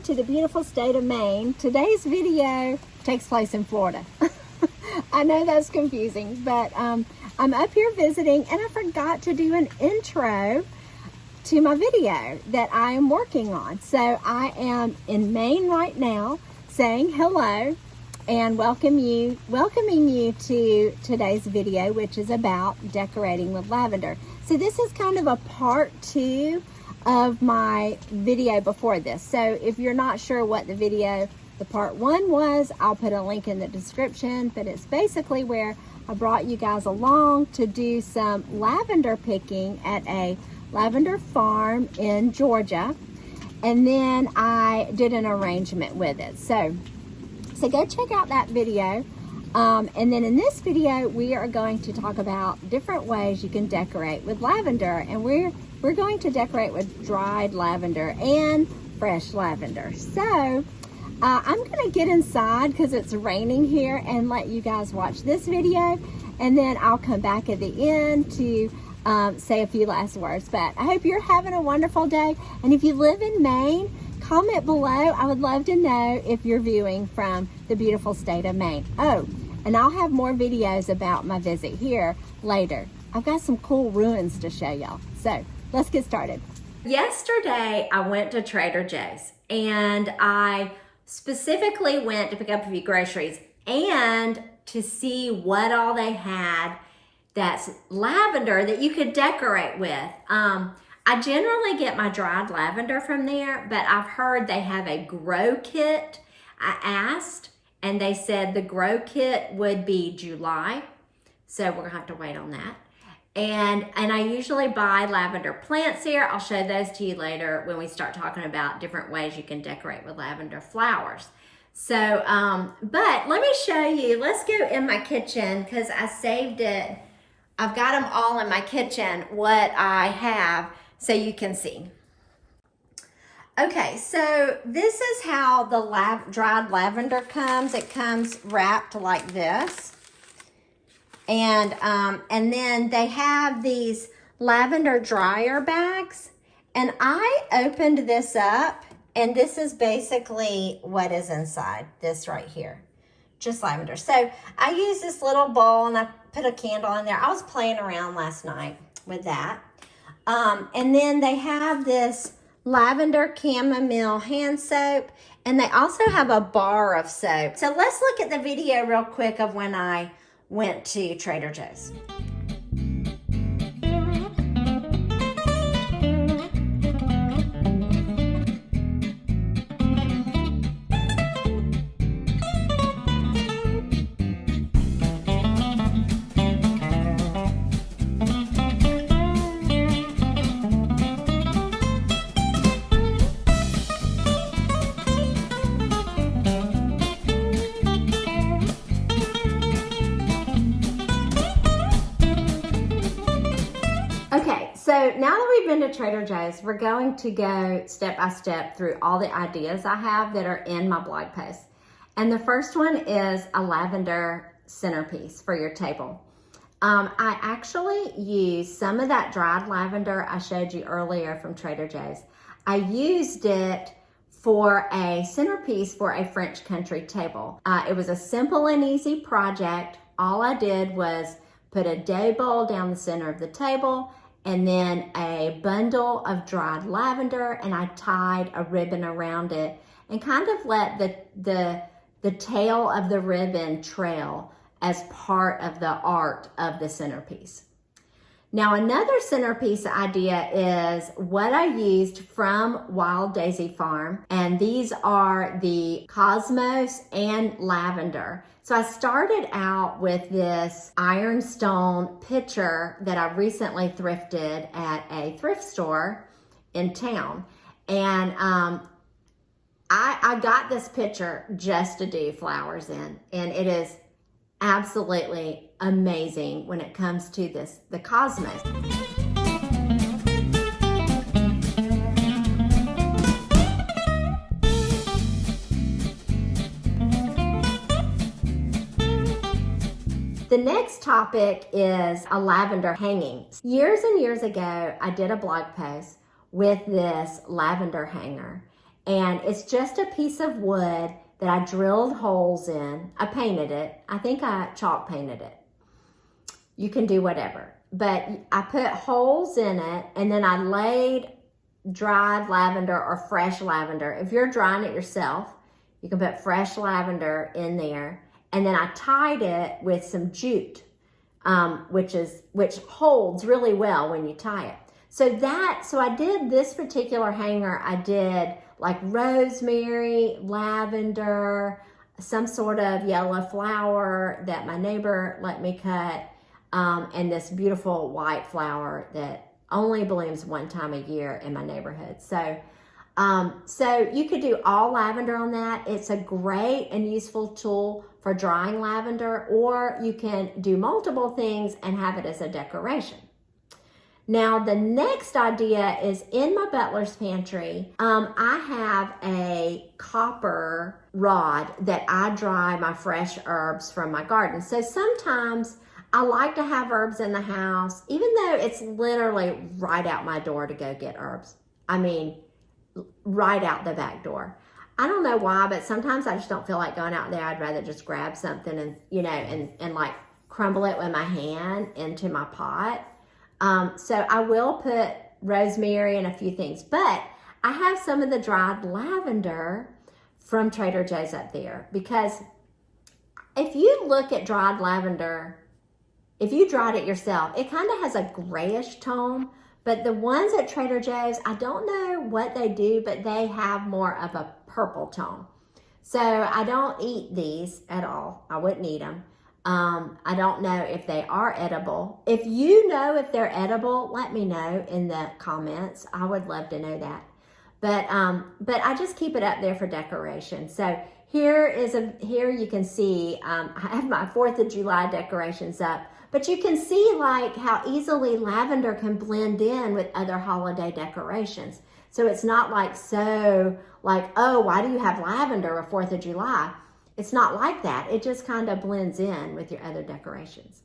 to the beautiful state of Maine. Today's video takes place in Florida. I know that's confusing, but I'm up here visiting and I forgot to do an intro to my video that I am working on. So I am in Maine right now saying hello and welcoming you to today's video, which is about decorating with lavender. So this is kind of a part 2 of my video before this. So if you're not sure what the part 1 was, I'll put a link in the description, but it's basically where I brought you guys along to do some lavender picking at a lavender farm in Georgia. And then I did an arrangement with it. So go check out that video. And then in this video, we are going to talk about different ways you can decorate with lavender. And we're going to decorate with dried lavender and fresh lavender. So I'm gonna get inside because it's raining here and let you guys watch this video. And then I'll come back at the end to say a few last words. But I hope you're having a wonderful day. And if you live in Maine, comment below. I would love to know if you're viewing from the beautiful state of Maine. Oh, and I'll have more videos about my visit here later. I've got some cool ruins to show y'all. So let's get started. Yesterday, I went to Trader Joe's and I specifically went to pick up a few groceries and to see what all they had that's lavender that you could decorate with. I generally get my dried lavender from there, but I've heard they have a grow kit. I asked, and they said the grow kit would be July, so we're gonna have to wait on that. And I usually buy lavender plants here. I'll show those to you later when we start talking about different ways you can decorate with lavender flowers. So, but let me show you. Let's go in my kitchen because I saved it. I've got them all in my kitchen, what I have, so you can see. Okay, so this is how the dried lavender comes. It comes wrapped like this. And then they have these lavender dryer bags. And I opened this up, and this is basically what is inside, this right here. Just lavender. So I use this little bowl and I put a candle in there. I was playing around last night with that. And then they have this lavender chamomile hand soap, and they also have a bar of soap. So let's look at the video real quick of when I went to Trader Joe's. So now that we've been to Trader Joe's, we're going to go step by step through all the ideas I have that are in my blog post. And the first one is a lavender centerpiece for your table. I actually used some of that dried lavender I showed you earlier from Trader Joe's. I used it for a centerpiece for a French country table. It was a simple and easy project. All I did was put a dough bowl down the center of the table and then a bundle of dried lavender, and I tied a ribbon around it and kind of let the tail of the ribbon trail as part of the art of the centerpiece. Now another centerpiece idea is what I used from Wild Daisy Farm, and these are the cosmos and lavender. So I started out with this ironstone pitcher that I recently thrifted at a thrift store in town. And I got this pitcher just to do flowers in, and it is absolutely amazing when it comes to the cosmos. The next topic is a lavender hanging. Years and years ago, I did a blog post with this lavender hanger. And it's just a piece of wood that I drilled holes in. I painted it. I think I chalk painted it. You can do whatever. But I put holes in it, and then I laid dried lavender or fresh lavender. If you're drying it yourself, you can put fresh lavender in there. And then I tied it with some jute, which holds really well when you tie it. So I did this particular hanger. I did like rosemary, lavender, some sort of yellow flower that my neighbor let me cut, and this beautiful white flower that only blooms one time a year in my neighborhood. So you could do all lavender on that. It's a great and useful tool for drying lavender, or you can do multiple things and have it as a decoration. Now, the next idea is in my butler's pantry. I have a copper rod that I dry my fresh herbs from my garden. So sometimes I like to have herbs in the house, even though it's literally right out my door to go get herbs. I mean, right out the back door. I don't know why, but sometimes I just don't feel like going out there. I'd rather just grab something and, and like crumble it with my hand into my pot. So I will put rosemary and a few things, but I have some of the dried lavender from Trader Joe's up there, because if you look at dried lavender, if you dried it yourself, it kind of has a grayish tone, but the ones at Trader Joe's, I don't know what they do, but they have more of a purple tone. So I don't eat these at all. I wouldn't eat them. I don't know if they are edible. If you know if they're edible, let me know in the comments. I would love to know that. But I just keep it up there for decoration. So here you can see, I have my 4th of July decorations up, but you can see like how easily lavender can blend in with other holiday decorations. So it's not like oh, why do you have lavender on 4th of July? It's not like that. It just kind of blends in with your other decorations.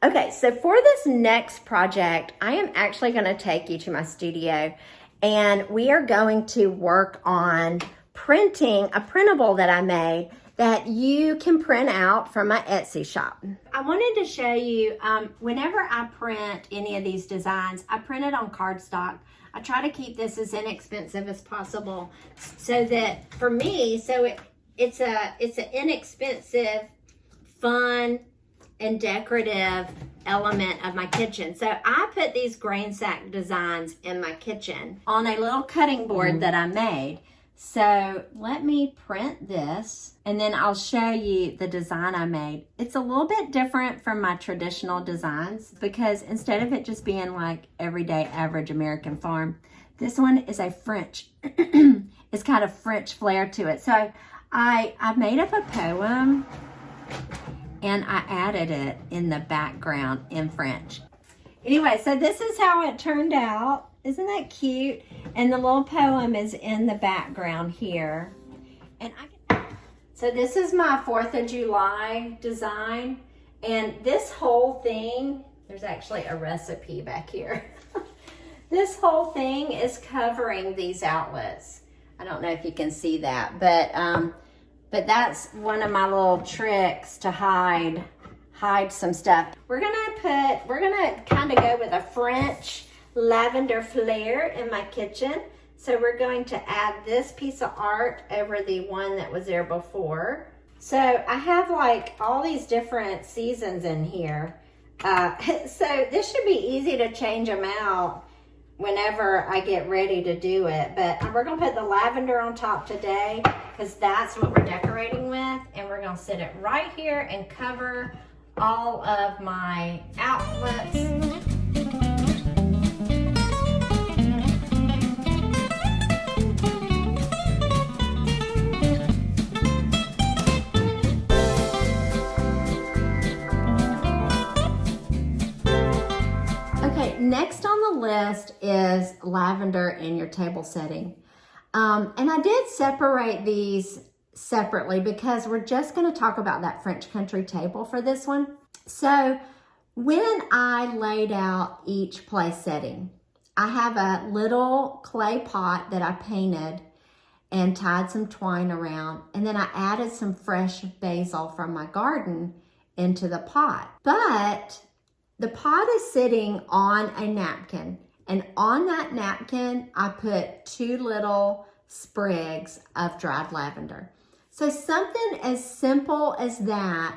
Okay, so for this next project, I am actually going to take you to my studio, and we are going to work on printing a printable that I made that you can print out from my Etsy shop. I wanted to show you, whenever I print any of these designs, I print it on cardstock. I try to keep this as inexpensive as possible so that for me, it's an inexpensive, fun, and decorative element of my kitchen. So I put these grain sack designs in my kitchen on a little cutting board that I made. So let me print this, and then I'll show you the design I made. It's a little bit different from my traditional designs, because instead of it just being like everyday average American farm, this one is a French, it's got a French flair to it. So I made up a poem, and I added it in the background in French. Anyway, so this is how it turned out. Isn't that cute? And the little poem is in the background here. And so this is my 4th of July design. And this whole thing, there's actually a recipe back here. This whole thing is covering these outlets. I don't know if you can see that, but that's one of my little tricks to hide some stuff. We're gonna kind of go with a French lavender flair in my kitchen. So we're going to add this piece of art over the one that was there before. So I have like all these different seasons in here. So this should be easy to change them out whenever I get ready to do it. But we're gonna put the lavender on top today because that's what we're decorating with. And we're gonna sit it right here and cover all of my outlets. Next on the list is lavender in your table setting. And I did separate these separately because we're just going to talk about that French country table for this one. So when I laid out each place setting, I have a little clay pot that I painted and tied some twine around, and then I added some fresh basil from my garden into the pot. But the pot is sitting on a napkin, and on that napkin I put 2 little sprigs of dried lavender. So something as simple as that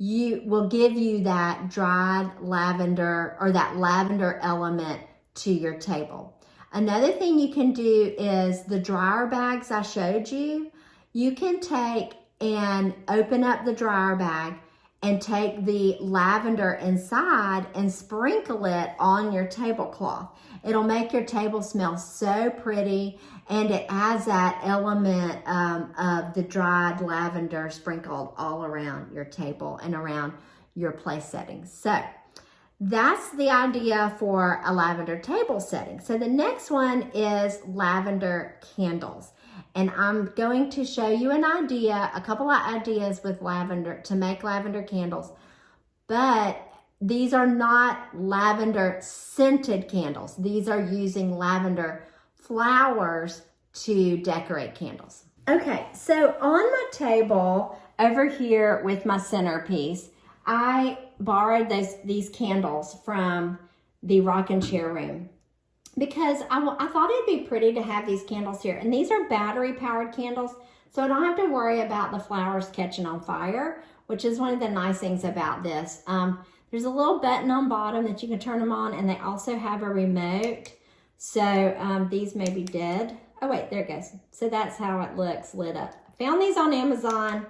will give you that dried lavender, or that lavender element to your table. Another thing you can do is the dryer bags I showed you. You can take and open up the dryer bag and take the lavender inside and sprinkle it on your tablecloth. It'll make your table smell so pretty, and it adds that element of the dried lavender sprinkled all around your table and around your place settings. So that's the idea for a lavender table setting. So the next one is lavender candles. And I'm going to show you a couple of ideas with lavender to make lavender candles. But these are not lavender scented candles. These are using lavender flowers to decorate candles. Okay, so on my table over here with my centerpiece, I borrowed these candles from the rocking chair room because I thought it'd be pretty to have these candles here. And these are battery powered candles, so I don't have to worry about the flowers catching on fire, which is one of the nice things about this. There's a little button on bottom that you can turn them on, and they also have a remote. So these may be dead. Oh wait, there it goes. So that's how it looks lit up. I found these on Amazon.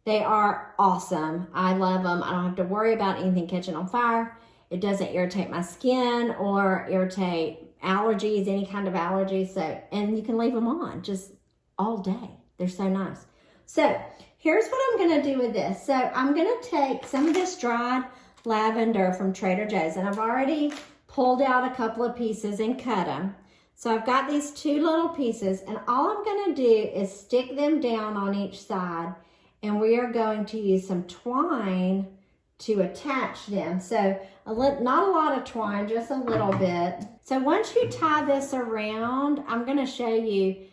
They are awesome. I love them. I don't have to worry about anything catching on fire. It doesn't irritate my skin or irritate allergies, any kind of allergies. So, and you can leave them on just all day. They're so nice. So here's what I'm gonna do with this. So I'm gonna take some of this dried lavender from Trader Joe's, and I've already pulled out a couple of pieces and cut them. So I've got these 2 little pieces, and all I'm gonna do is stick them down on each side, and we are going to use some twine to attach them. So not a lot of twine, just a little bit. So once you tie this around, I'm gonna show you,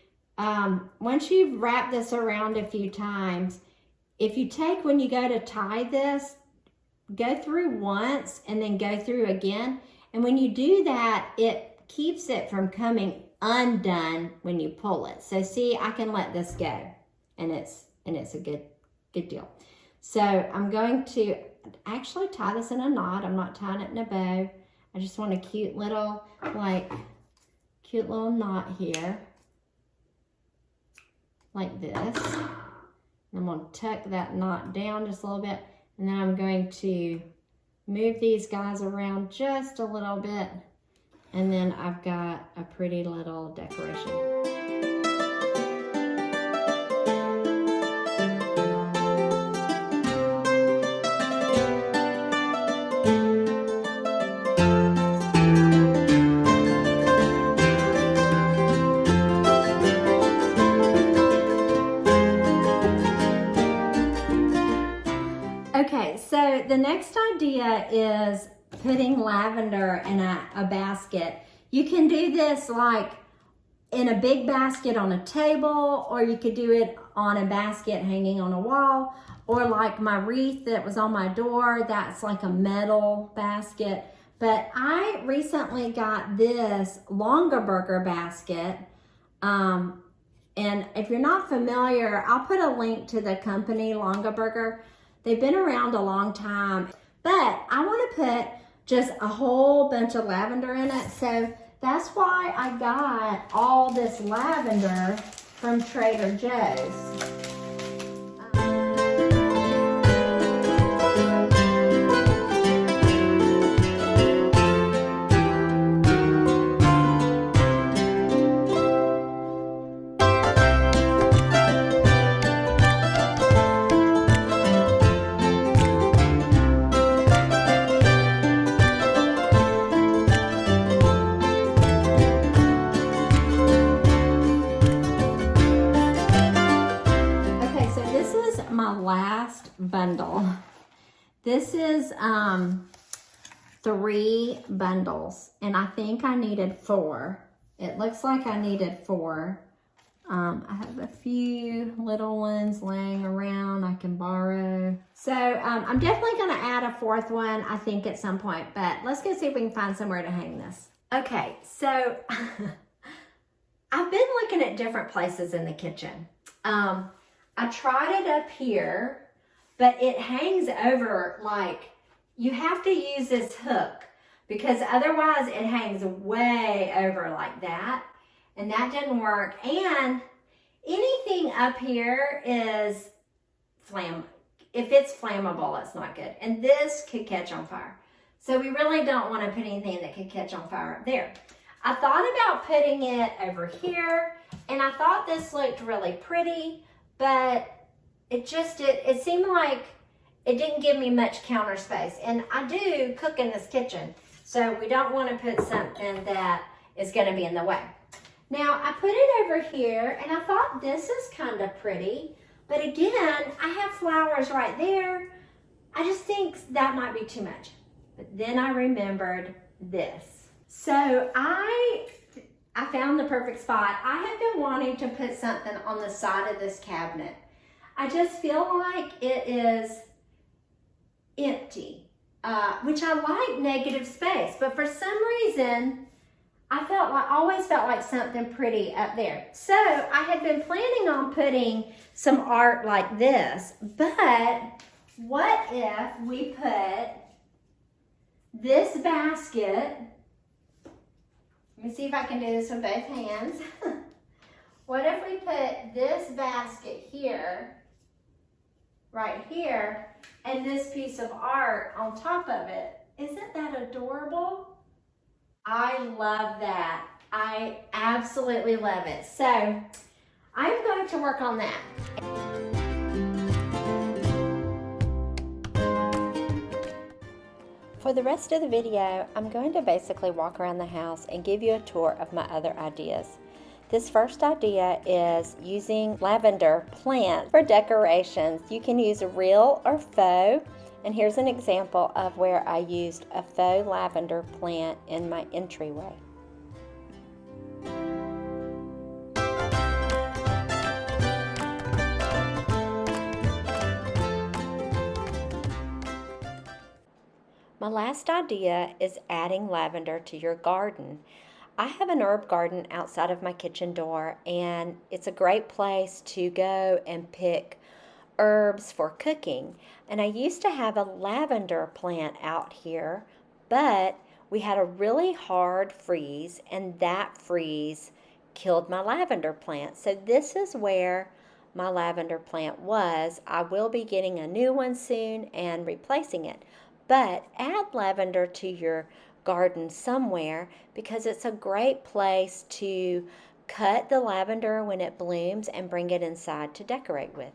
once you've wrapped this around a few times, if you take, when you go to tie this, go through once and then go through again. And when you do that, it keeps it from coming undone when you pull it. So see, I can let this go, and it's a good deal. So I'm going to actually tie this in a knot. I'm not tying it in a bow. I just want a cute little knot here, like this. I'm going to tuck that knot down just a little bit, and then I'm going to move these guys around just a little bit, and then I've got a pretty little decoration. Okay, so the next idea is putting lavender in a basket. You can do this like in a big basket on a table, or you could do it on a basket hanging on a wall, or like my wreath that was on my door, that's like a metal basket. But I recently got this Longaberger basket. And if you're not familiar, I'll put a link to the company Longaberger. They've been around a long time, but I want to put just a whole bunch of lavender in it. So that's why I got all this lavender from Trader Joe's. Bundle. This is 3 bundles, and I think I needed 4. It looks like I needed 4. I have a few little ones laying around I can borrow. So I'm definitely going to add a 4th one, I think, at some point. But let's go see if we can find somewhere to hang this. Okay, so I've been looking at different places in the kitchen. I tried it up here, but it hangs over, like, you have to use this hook because otherwise it hangs way over like that. And that didn't work. And anything up here is flammable. If it's flammable, it's not good. And this could catch on fire. So we really don't want to put anything that could catch on fire up there. I thought about putting it over here, and I thought this looked really pretty, but it seemed like it didn't give me much counter space. And I do cook in this kitchen, so we don't want to put something that is going to be in the way. Now, I put it over here, and I thought this is kind of pretty, but again, I have flowers right there. I just think that might be too much. But then I remembered this. So I found the perfect spot. I have been wanting to put something on the side of this cabinet. I just feel like it is empty, which I like negative space, but for some reason, I always felt like something pretty up there. So I had been planning on putting some art like this, but what if we put this basket, let me see if I can do this with both hands. What if we put this basket here, right here, and this piece of art on top of it? Isn't that adorable? I love that. I absolutely love it. So I'm going to work on that. For the rest of the video, I'm going to basically walk around the house and give you a tour of my other ideas. This first idea is using lavender plant for decorations. You can use real or faux. And here's an example of where I used a faux lavender plant in my entryway. My last idea is adding lavender to your garden. I have an herb garden outside of my kitchen door, and it's a great place to go and pick herbs for cooking. And I used to have a lavender plant out here, but we had a really hard freeze, and that freeze killed my lavender plant. So this is where my lavender plant was. I will be getting a new one soon and replacing it. But add lavender to your garden somewhere, because it's a great place to cut the lavender when it blooms and bring it inside to decorate with.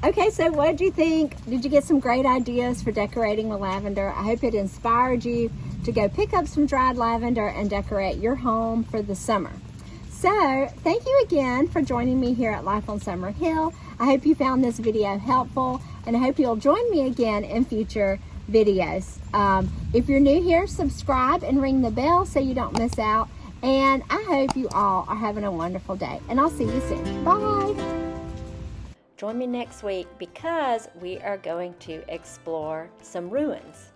Okay, so what did you think? Did you get some great ideas for decorating with lavender? I hope it inspired you to go pick up some dried lavender and decorate your home for the summer. So, thank you again for joining me here at Life on Summer Hill. I hope you found this video helpful, and I hope you'll join me again in future videos. If you're new here, subscribe and ring the bell so you don't miss out. And I hope you all are having a wonderful day, and I'll see you soon. Bye! Join me next week because we are going to explore some ruins.